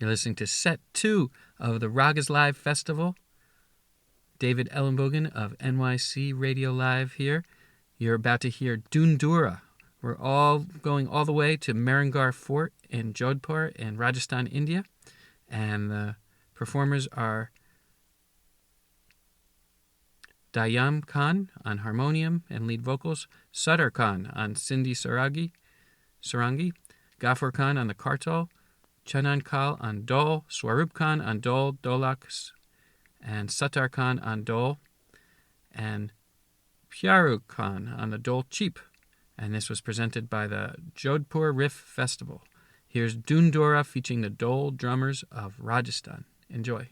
You're listening to set 2 of the Ragas Live Festival. David Ellenbogen of NYC Radio Live here. You're about to hear Dhun Dhora. We're all going all the way to Merrangahr Fort in Jodhpur in Rajasthan, India. And the performers are Dayam Khan on harmonium and lead vocals, Sattar Khan on Sindhi Sarangi, Ghafoor Khan on the khartal, Chanan Khan on dhol, Swaroop Khan on dholak, and Sattar Khan on dhol, and Pyaru Khan on the dhol-cheep. And this was presented by the Jodhpur Riff Festival. Here's Dhun Dhora featuring the Dhol Drummers of Rajasthan. Enjoy.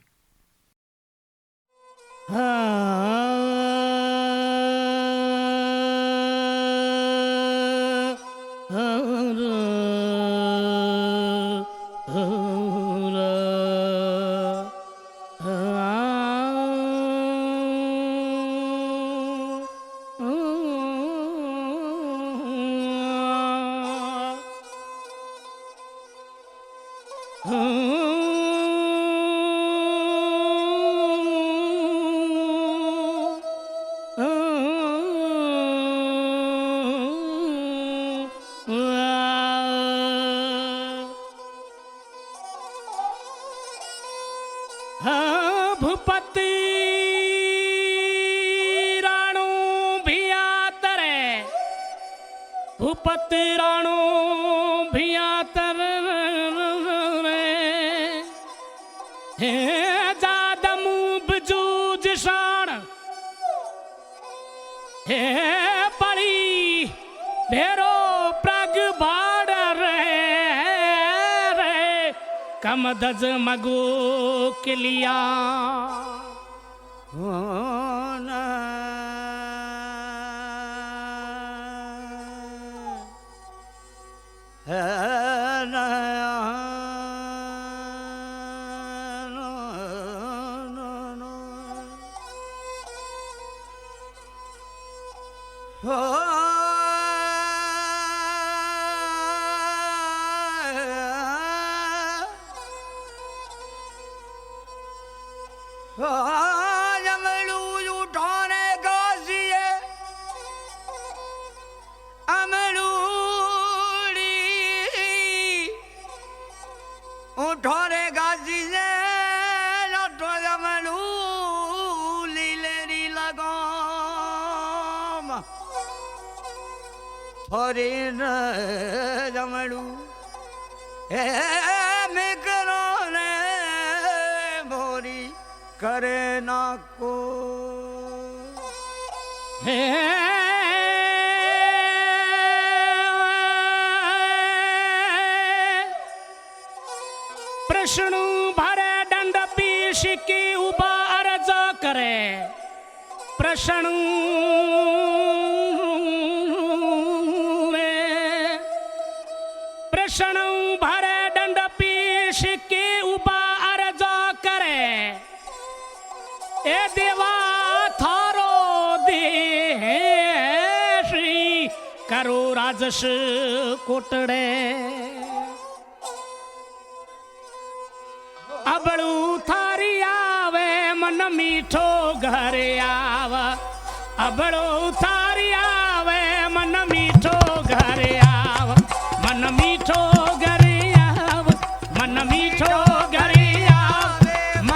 दज मगो के लिया प्रश्नु भरे दंड पीश की उबा अर्ज करे प्रश्नु प्रश्नु भरे दंड पीश की उबा अर्ज करे ए देवा थारो दे श्री करो राजस कोटड़े अबड़ू थारी आवे मन मीठो घर आव अबड़ू थारी आवे मन मीठो घर आव मन मीठो घर आव मन मीठो घर आव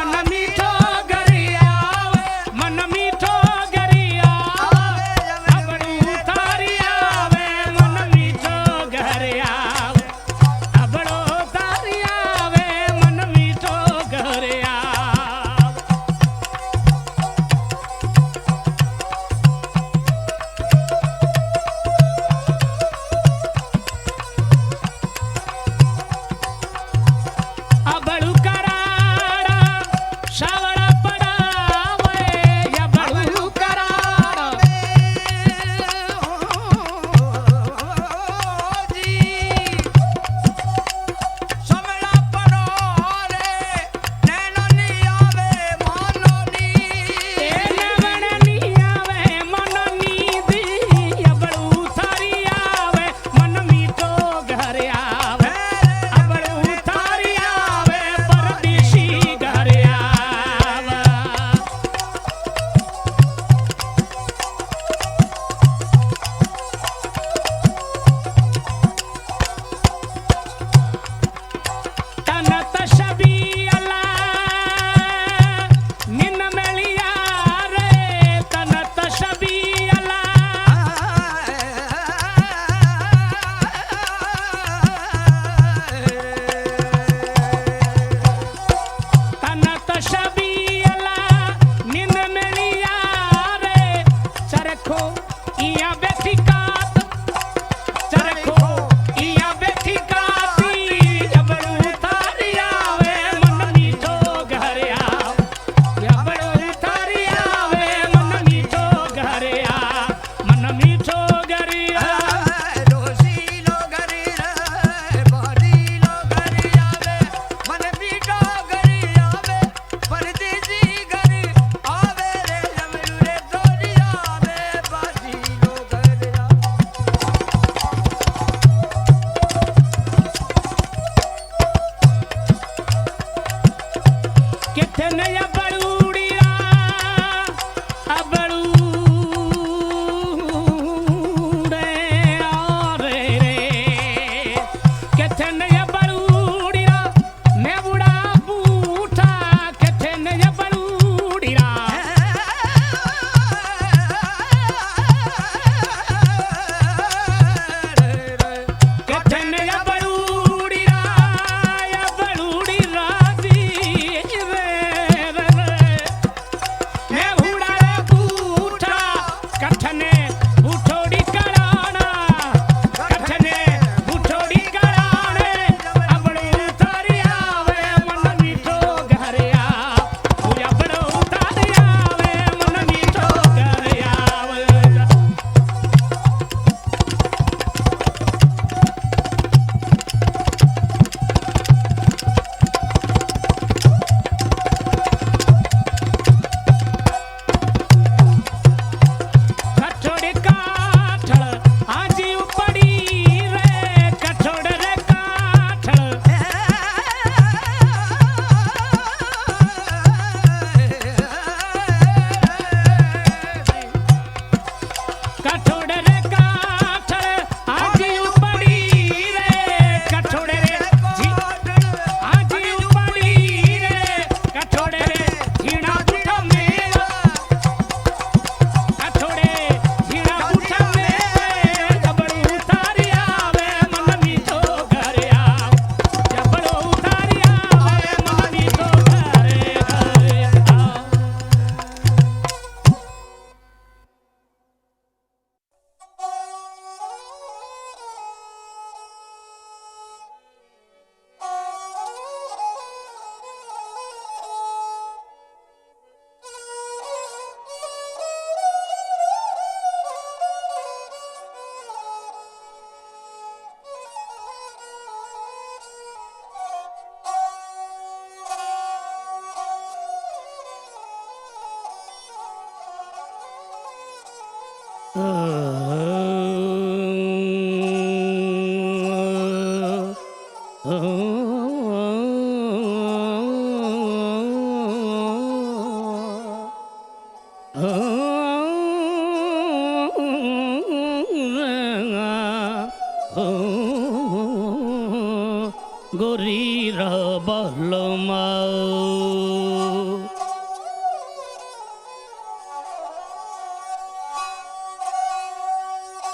मन मीठो घर आव मन मीठो घर आव अबड़ू थारी आवे मन मीठो घर आव अबड़ू थारी आवे मन मीठो घर आव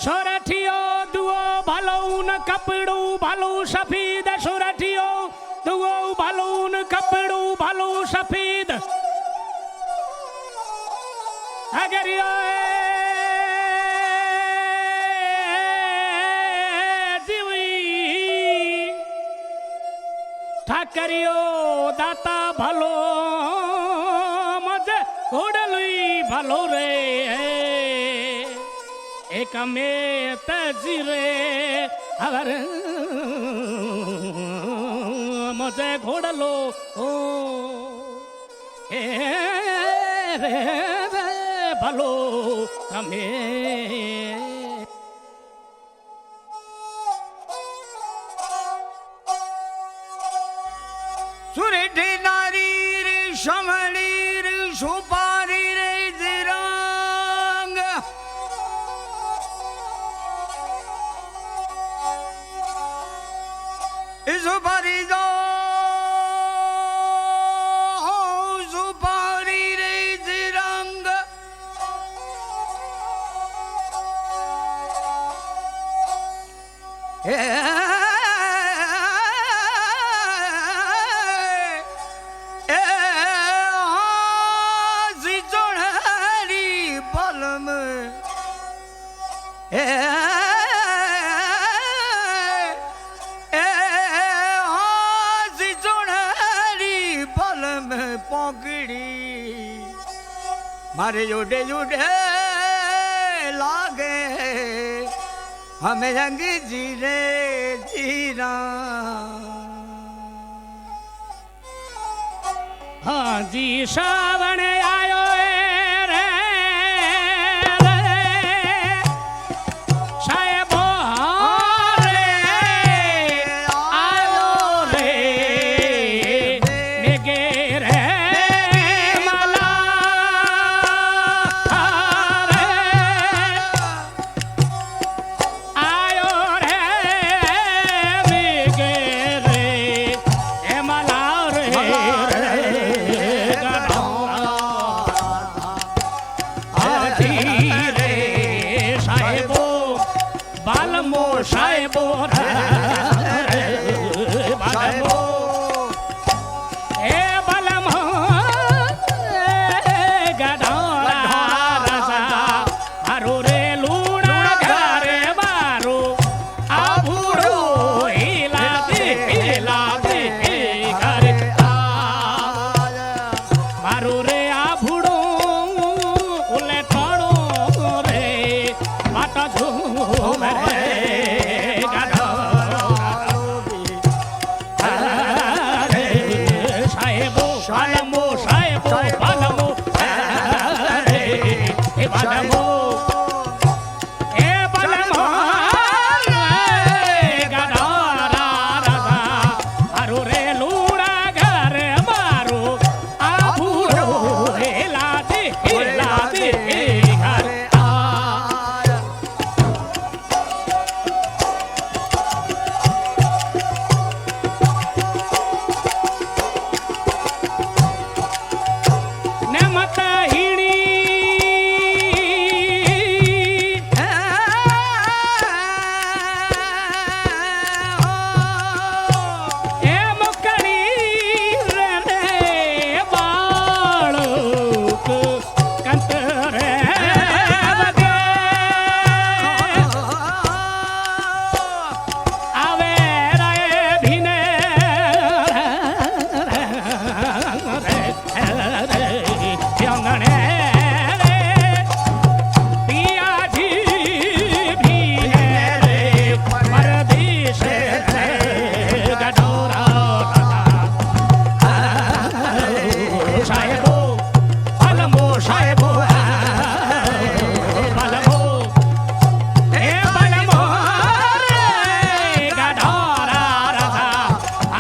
सोरठियो दुओ भलौन कपड़ू भलू सफेद सोरठियो दुओ भलौन कपड़ू भलू सफेद अगर दिवी ठाकरियो दाता भलो मजे घोड़लुई भलो रे एक में तजिरे अवर मजे घोड़लो ओ ए रे भलो हमें सुरेठी नारी रे शमली रे सुपारी रे जिरांग सुपारी जो सुपारी रे जिरांग मारे जोड़े जोड़े लागे हमें रंग जीरे जीरा हाँ जी सावन आयो रे साहेबो रे आयो रे मेगे रे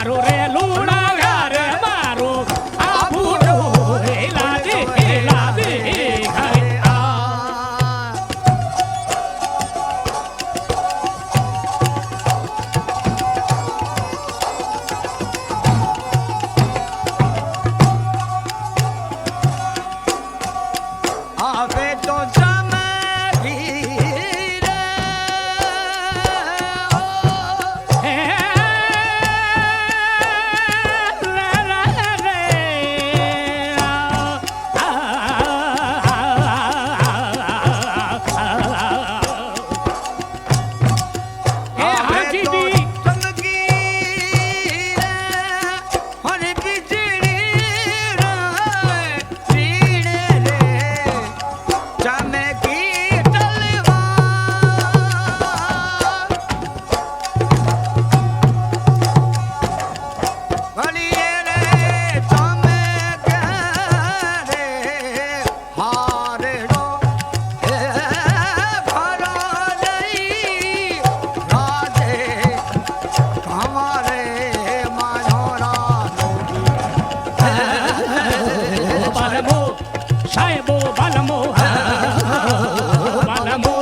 મારું રે લુણા ઘર મારું આભુડું હેલા દે ઘરે આ આવે તો ચમકી રે હે આવે તો ચમકી રે અને બીજળી રે રીણે રે ચમકી તલવાર વળીએ રે ચમકે રે હારેડો હે ભરો નહીં રાજે અમારે માનોરા બલમો સાહેબો બલમો બલમો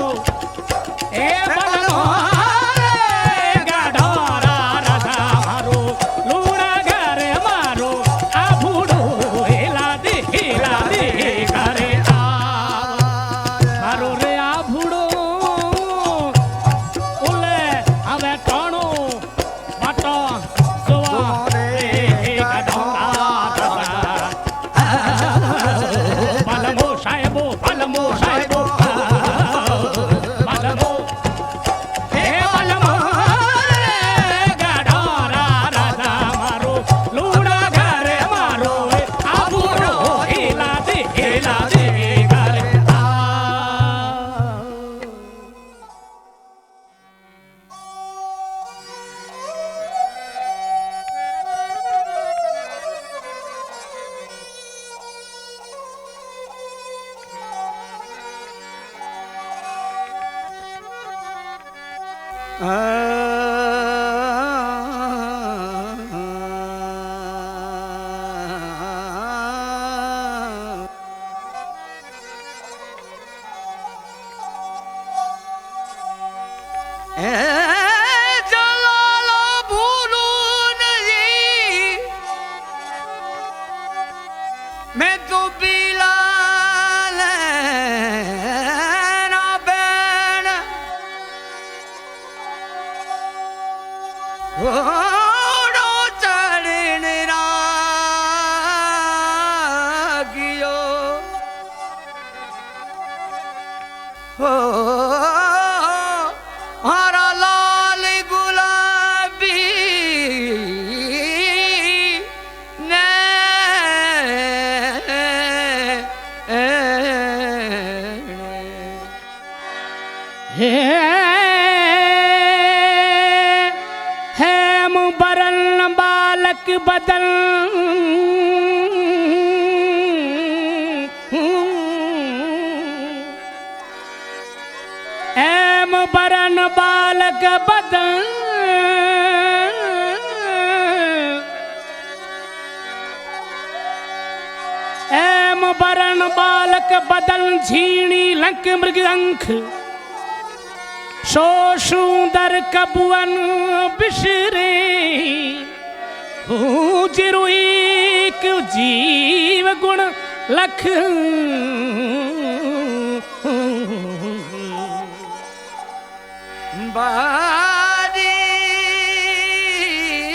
એ બલમો ગાઢોરા રાધા મારો લુણા ઘર મારો આભુડો હેલા દે ઘરે આ મારો રે આભુડો ઉલે હવે ટણો બટો જોવા રે ગાઢોરા બલમો સાહેબો બલમો સાહેબો બલમો હે બલમો ગાઢોરા રાધા મારો લુણા ઘર મારો આભુડો હેલા દે ઘરે આ એ જલાલો ભૂલું નહીં મેં તો બિલાલ ના બેન ઘોડો ચડીને રાગ્યો મારા લાલ ગુલાબી ને हेम बरन बालक बदन हेम बरन बालक बदन हेम बरन बालक बदन झीणी लंक मृगंख सो सुंदर कबुअन बिसरे जिरु एक जीव गुण लख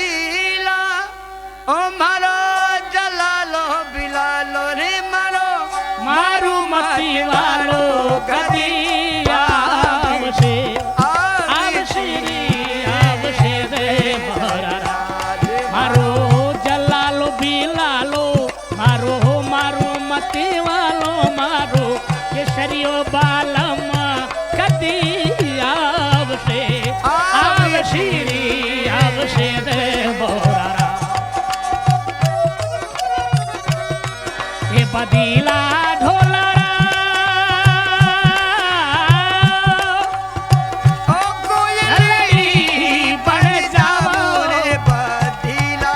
બારીલા ઓ મારો જલાલો બિલાલો રે મારો मारू मती वालो कदी आवशे आवशे आवशे रे भरारा मारो जलालो बिलालो मारो मारो मती वालो मारो केसरियो बालम कदी आवशे आवशे आवशे रे भरारा ये बदीला ઓ કોયલી બન જાવો રે બદીલા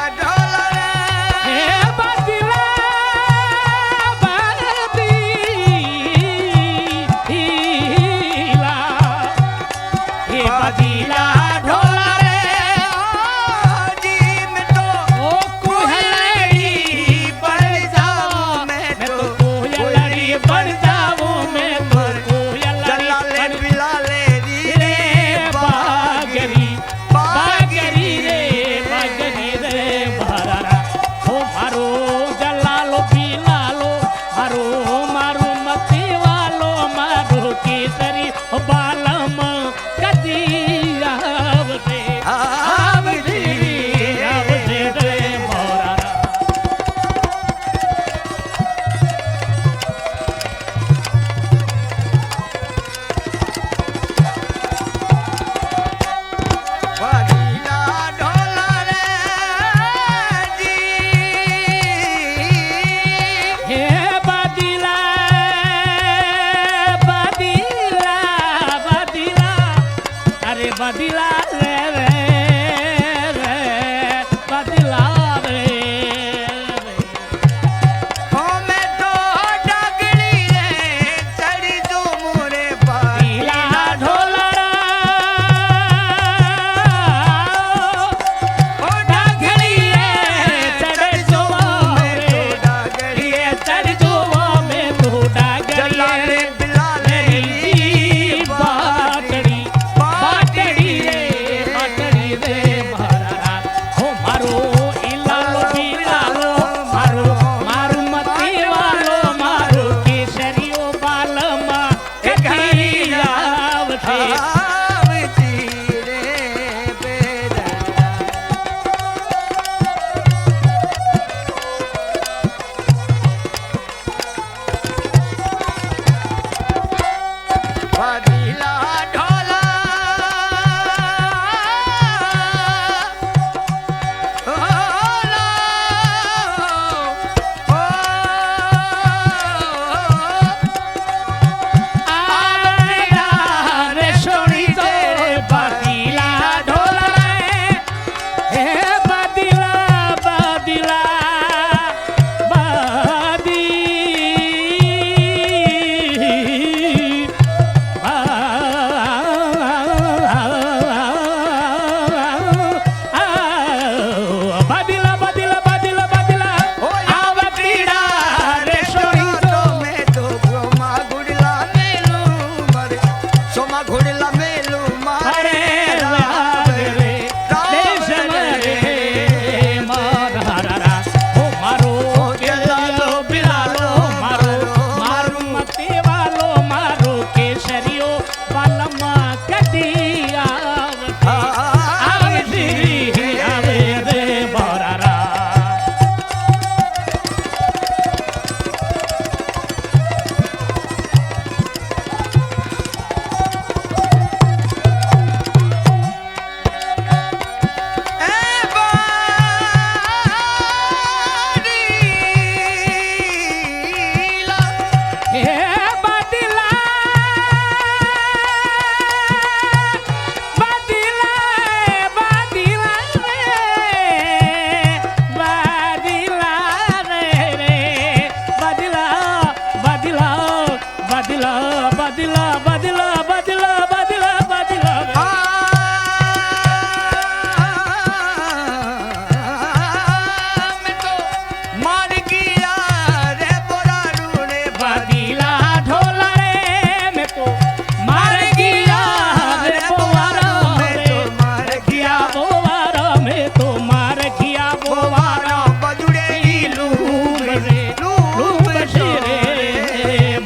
वाला बजुड़े लूब रे लूब से रे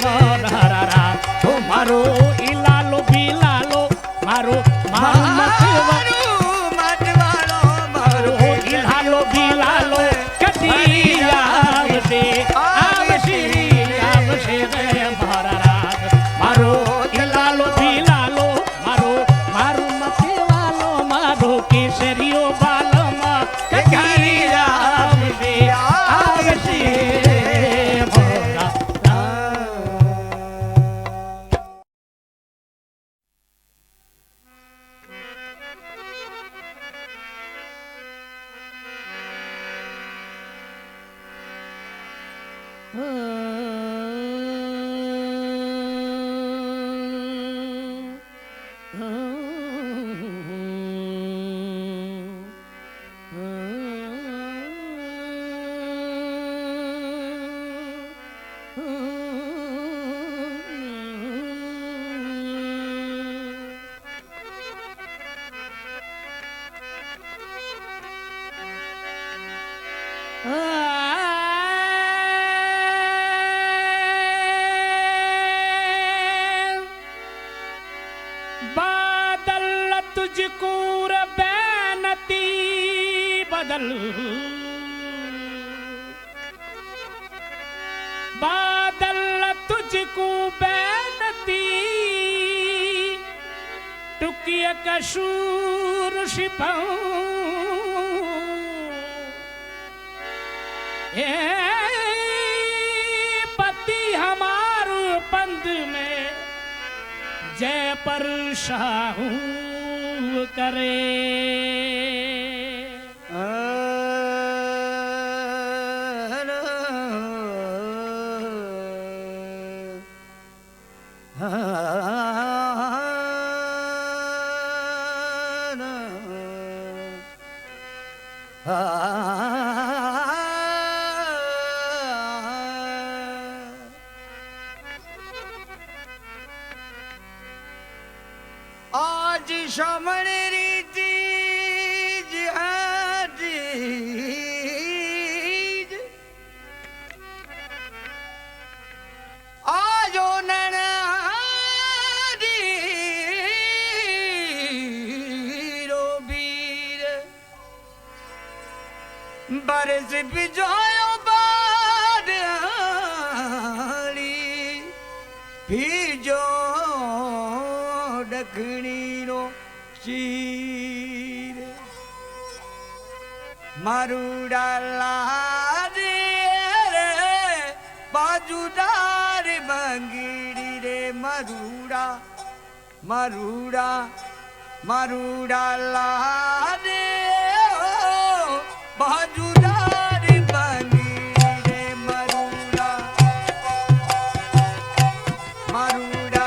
मोरारा तो मारो इलालो बिलालो मारो मारो मतवालो मारो इलालो बिलालो कदिया आवशे आवशे रे मोरारा मारो इलालो बिलालो मारो मारो मतवालो मारो केसरियो बालमा कदिया आवशे बादल तुझको बैनती बदल बादल तुझको बैनती टुकिय कशूर शिपाऊं पति हमारू पंद में जय पर शाहू करे आज शामण रीति जिहाद आजो ननादी रो बीर बरस बिजोयो बादली भीजो दखनी रो चीर मारूडा लादे रे बाजूदार बंगीड़ी रे मारूडा मारूडा मारूडा लादे ओ बाजूदार बंगीड़ी रे मारूडा मारूडा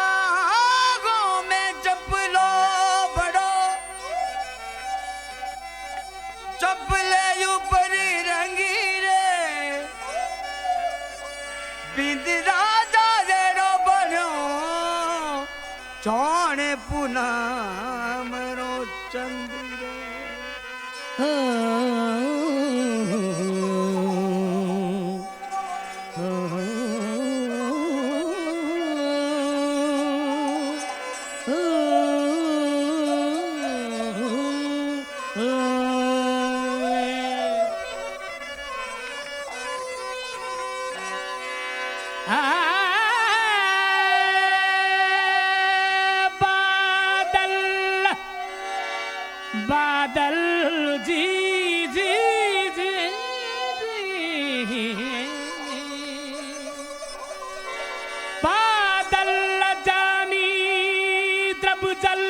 बागों में चपलो बड़ो चपले ऊपर रंगी रे बिंद राजा जेरो बनो चौने पूनम रो चंद्र बादल जी जी जी जी बादल जानी द्रब जल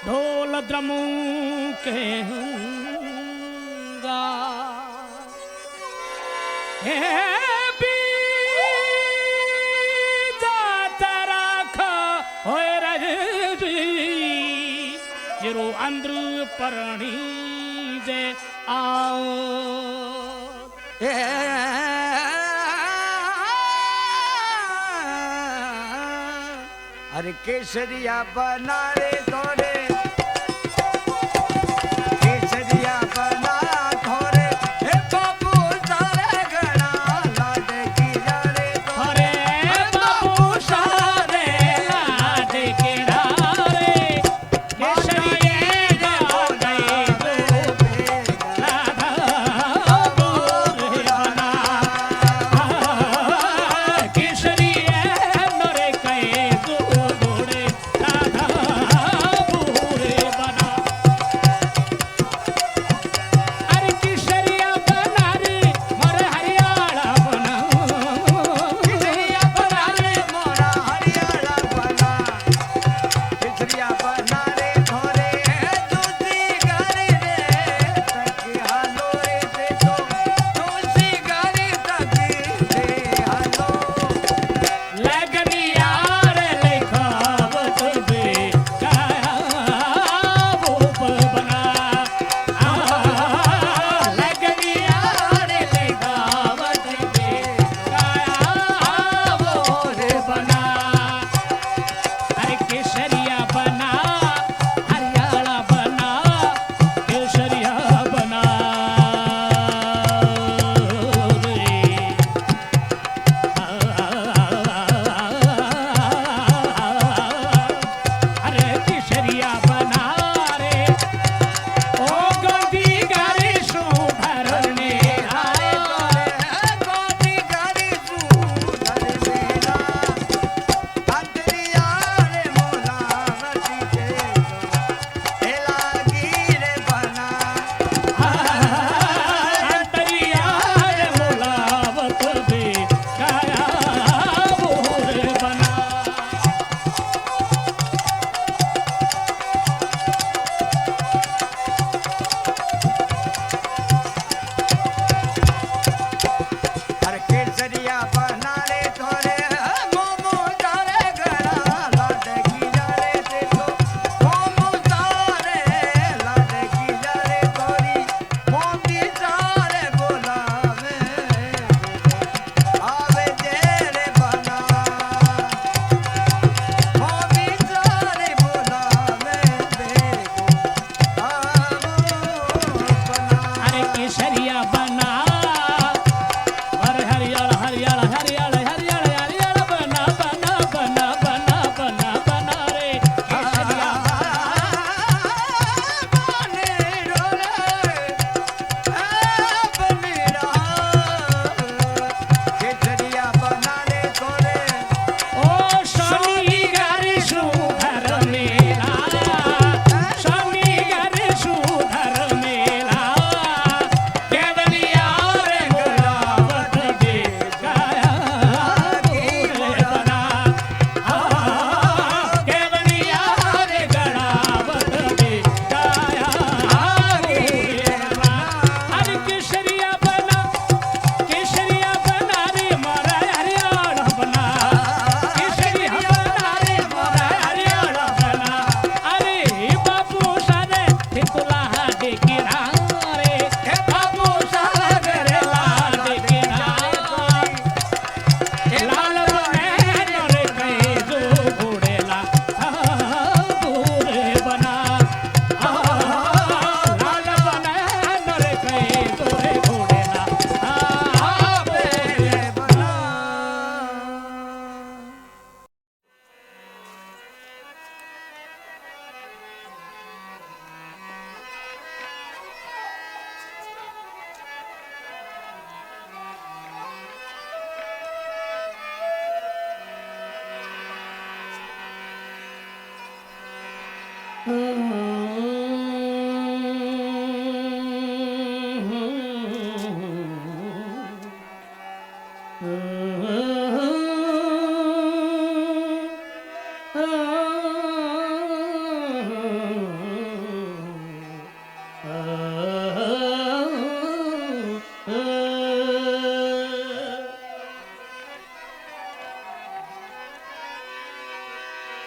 ढोल द्रमों के गा जिरो अंदर परणी जे आओ अरे केसरिया बना रे तोरे केसरिया बना थोरे हे बाबू सारे गणा लाड की रे अरे बाबू सारे लाड की रे केसरिया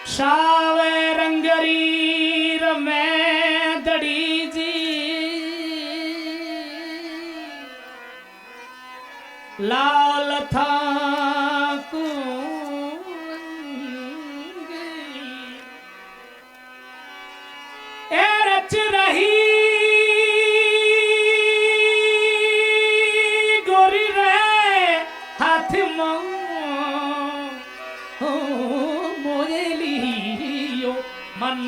सावे रंगरी रमे दड़ी जी लाल था रच रही गोरी रे हाथ मोरे लियो मन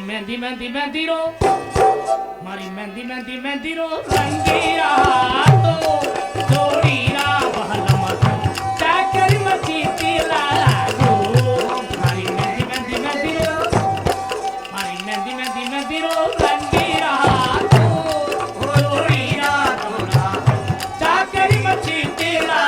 मेहंदी मेहंदी मेहंदी रो मारी मेहंदी मेहंदी मेहंदी रो रंगीरा तो जोड़ीरा बहलम चाकर मची तिला गो मारी मेहंदी मेहंदी मेहंदी रो मारी मेहंदी मेहंदी मेहंदी रो रंगीरा तो जोड़ीरा तोरा चाकर मची तिला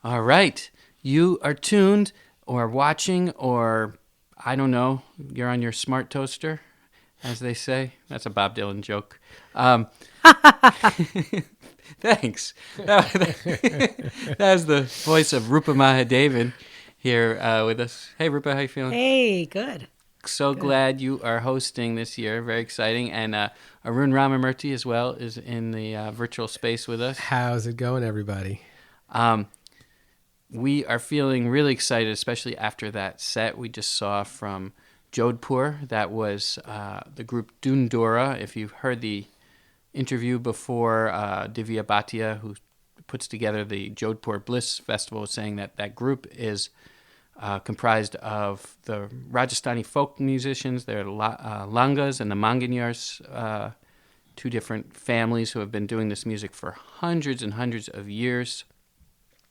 All right. You are tuned or watching or, I don't know, you're on your smart toaster, as they say. That's a Bob Dylan joke. Thanks. That was the voice of Rupa Mahadevan here with us. Hey, Rupa, how you feeling? Hey, good. So glad you are hosting this year. Very exciting. And Arun Ramamurthy as well is in the virtual space with us. How's it going, everybody? We are feeling really excited, especially after that set we just saw from Jodhpur. That was the group Dhun Dhora. If you've heard the interview before, Divya Bhatia, who puts together the Jodhpur Bliss Festival, was saying that that group is comprised of the Rajasthani folk musicians. There are Langas and the Manganiyars, two different families who have been doing this music for hundreds and hundreds of years.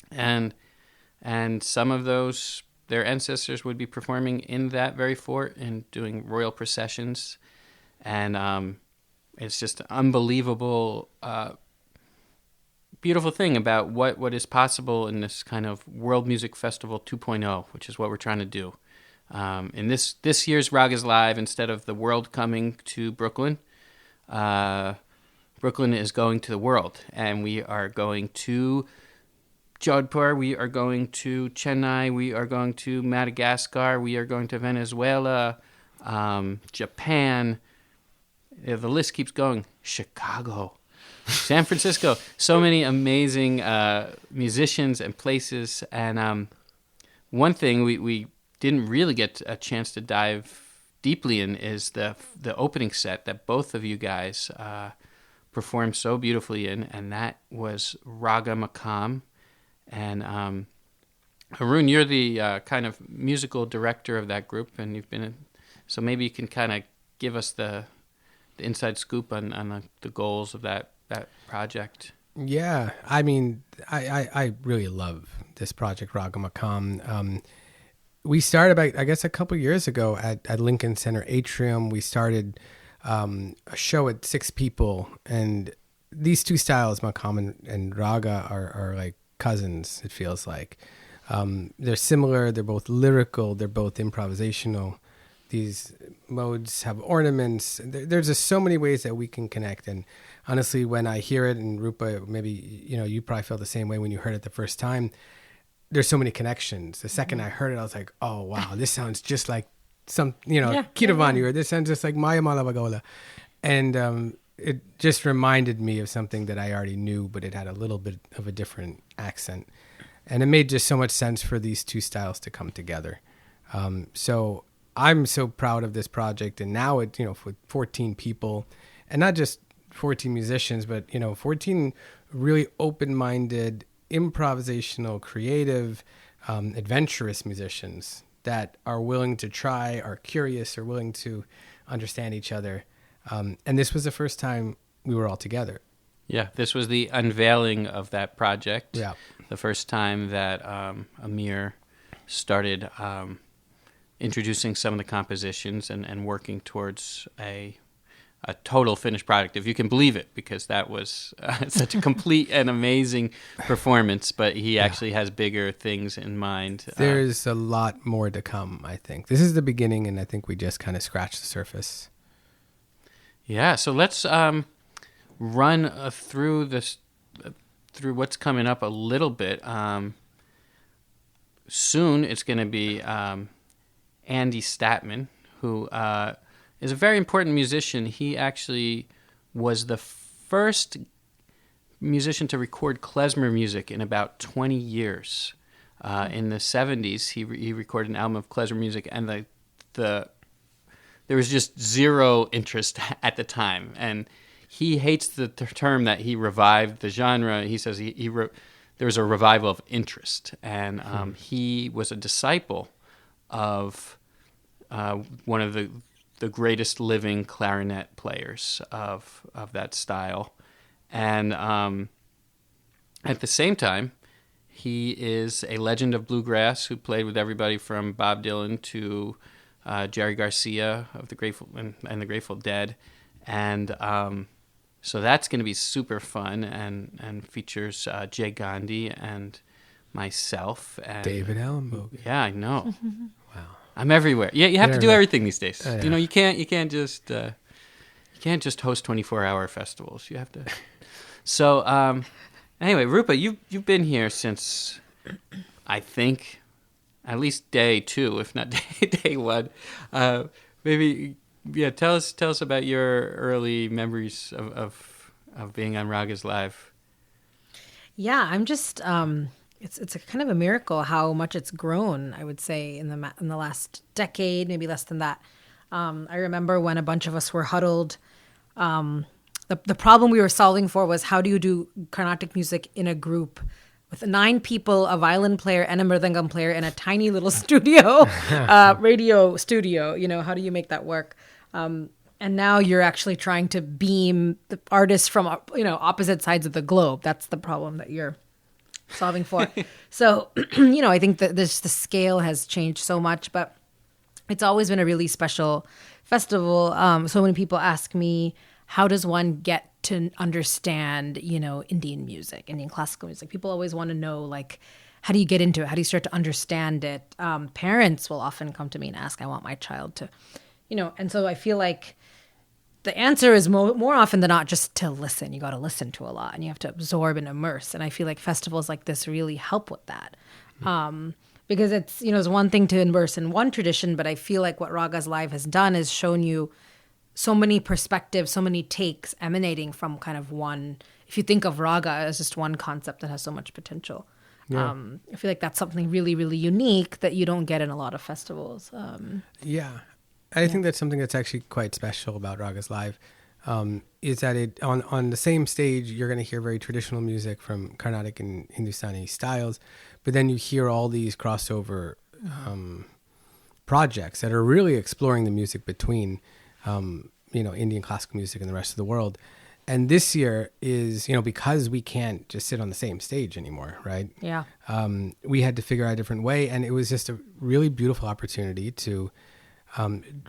And some of those, their ancestors would be performing in that very fort and doing royal processions. And it's just an unbelievable, beautiful thing about what is possible in this kind of World Music Festival 2.0, which is what we're trying to do. In this year's Ragas Live, instead of the world coming to Brooklyn, Brooklyn is going to the world. And we are going to Jodhpur, we are going to Chennai, we are going to Madagascar, we are going to Venezuela, Japan. The list keeps going. Chicago, San Francisco. So many amazing musicians and places. And one thing we didn't really get a chance to dive deeply in is the opening set that both of you guys performed so beautifully in, and that was Raga Makam. And Arun, you're the kind of musical director of that group, and you've been so maybe you can kind of give us the inside scoop on the goals of that project. Yeah, I mean, I really love this project, Raga Makam. We started about, I guess, a couple years ago at Lincoln Center Atrium. We started a show at 6 people, and these two styles, Makam and Raga, are like cousins, it feels like. They're similar, they're both lyrical, they're both improvisational. These modes have ornaments. There's just so many ways that we can connect. And honestly, when I hear it, and Rupa, maybe you probably felt the same way when you heard it the first time, there's so many connections. The second I heard it, I was like, oh wow, this sounds just like some, Kiravani, or this sounds just like Maya Malavagola. And it just reminded me of something that I already knew, but it had a little bit of a different accent. And it made just so much sense for these two styles to come together. So I'm so proud of this project. And now it, with 14 people, and not just 14 musicians, but, 14 really open-minded, improvisational, creative, adventurous musicians that are willing to try, are curious, are willing to understand each other. And this was the first time we were all together. Yeah, this was the unveiling of that project. Yeah. The first time that Amir started introducing some of the compositions and working towards a total finished product, if you can believe it, because that was such a complete and amazing performance. But he actually has bigger things in mind. There's a lot more to come, I think. This is the beginning, and I think we just kind of scratched the surface. Yeah, so let's run through this, through what's coming up a little bit. Soon it's going to be Andy Statman, who is a very important musician. He actually was the first musician to record klezmer music in about 20 years. In the 70s, he recorded an album of klezmer music, and there was just zero interest at the time. And he hates the term that he revived the genre. He says there was a revival of interest. And he was a disciple of one of the greatest living clarinet players of that style. And at the same time, he is a legend of bluegrass who played with everybody from Bob Dylan to Jerry Garcia of the Grateful and the Grateful Dead. And so that's going to be super fun and features Jay Gandhi and myself. And, David Allenbogen. Yeah, I know. Wow. I'm everywhere. Yeah, you have to do everything these days. Yeah. You know, you can't just host 24-hour festivals. You have to. So anyway, Rupa, you've been here since I think at least day 2, if not day 1. Maybe tell us about your early memories of being on Ragas Live. Yeah, I'm just it's a kind of a miracle how much it's grown, I would say, in the last decade, maybe less than that. I remember when a bunch of us were huddled. The problem we were solving for was how do you do Carnatic music in a group with 9 people, a violin player and a mridangam player in a tiny little studio, radio studio. You know, how do you make that work? And now you're actually trying to beam the artists from, opposite sides of the globe. That's the problem that you're solving for. So, I think that the scale has changed so much, but it's always been a really special festival. So many people ask me, how does one get to understand, Indian music, Indian classical music? People always want to know, like, how do you get into it? How do you start to understand it? Parents will often come to me and ask, I want my child to, and so I feel like the answer is more often than not just to listen. You got to listen to a lot and you have to absorb and immerse. And I feel like festivals like this really help with that. Because it's, it's one thing to immerse in one tradition, but I feel like what Ragas Live has done is shown you so many perspectives, so many takes emanating from kind of one. If you think of raga as just one concept that has so much potential, I feel like that's something really, really unique that you don't get in a lot of festivals. I think that's something that's actually quite special about Ragas Live, is that it on the same stage you're going to hear very traditional music from Carnatic and Hindustani styles, but then you hear all these crossover projects that are really exploring the music between Indian classical music and the rest of the world. And this year is, because we can't just sit on the same stage anymore, right? Yeah. We had to figure out a different way, and it was just a really beautiful opportunity to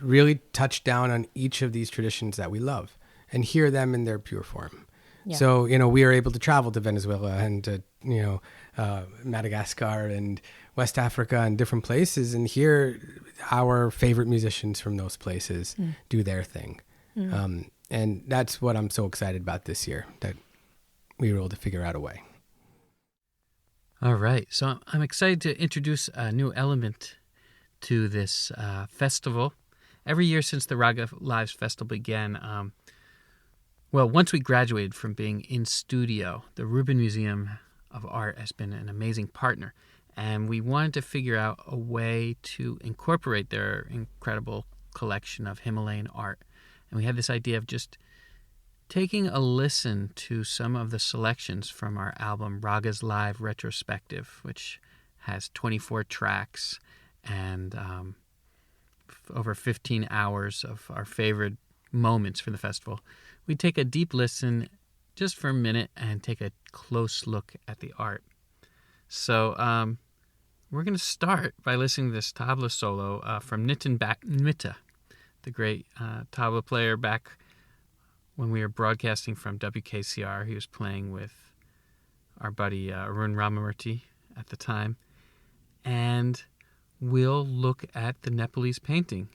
really touch down on each of these traditions that we love and hear them in their pure form. Yeah. So, we are able to travel to Venezuela and to, Madagascar and West Africa and different places and hear our favorite musicians from those places do their thing. And that's what I'm so excited about this year, that we were able to figure out a way. All right. So I'm excited to introduce a new element to this festival. Every year since the Raga Lives Festival began, once we graduated from being in studio, the Rubin Museum of Art has been an amazing partner. And we wanted to figure out a way to incorporate their incredible collection of Himalayan art. And we had this idea of just taking a listen to some of the selections from our album Ragas Live Retrospective, which has 24 tracks and over 15 hours of our favorite moments for the festival. We take a deep listen just for a minute and take a close look at the art. So we're going to start by listening to this tabla solo from Nitin Mitta, the great tabla player back when we were broadcasting from WKCR. He was playing with our buddy Arun Ramamurthy at the time. And we'll look at the Nepalese painting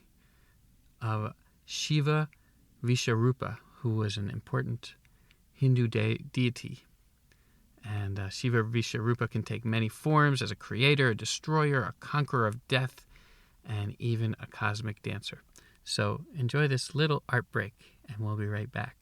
of Shiva Visharupa, who was an important Hindu deity. And Shiva Visharupa can take many forms as a creator, a destroyer, a conqueror of death, and even a cosmic dancer. So enjoy this little art break, and we'll be right back.